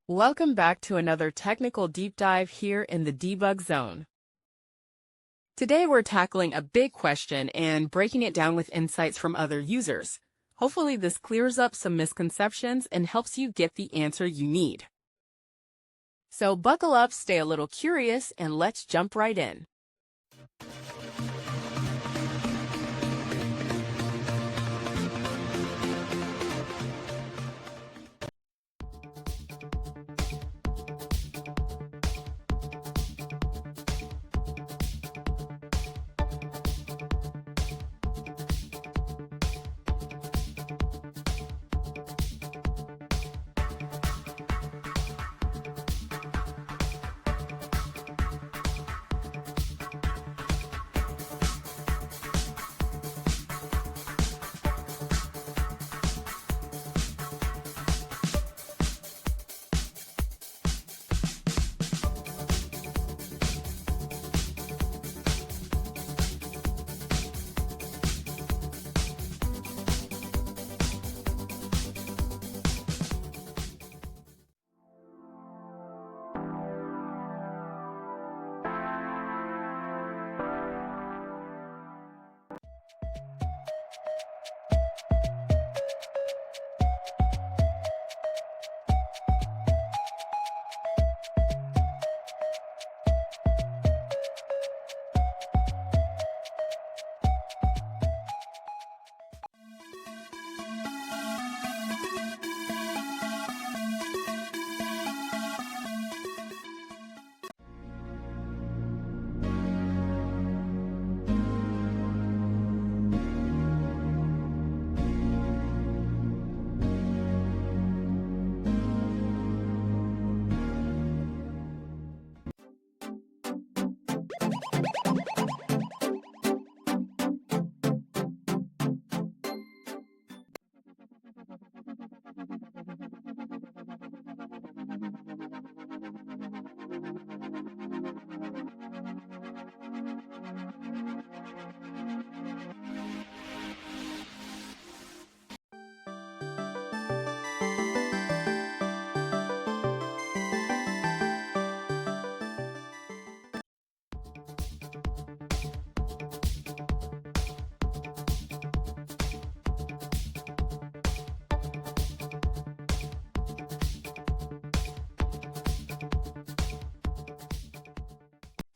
Welcome back to another technical deep dive here in the debug zone. Today we're tackling a big question and breaking it down with insights from other users. Hopefully this clears up some misconceptions and helps you get the answer you need. So buckle up, stay a little curious, and let's jump right in.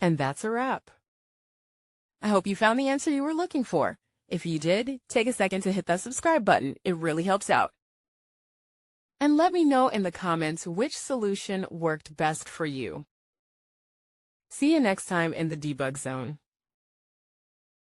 And that's a wrap. I hope you found the answer you were looking for. If you did, take a second to hit that subscribe button. It really helps out. And let me know in the comments which solution worked best for you. See you next time in the debug zone.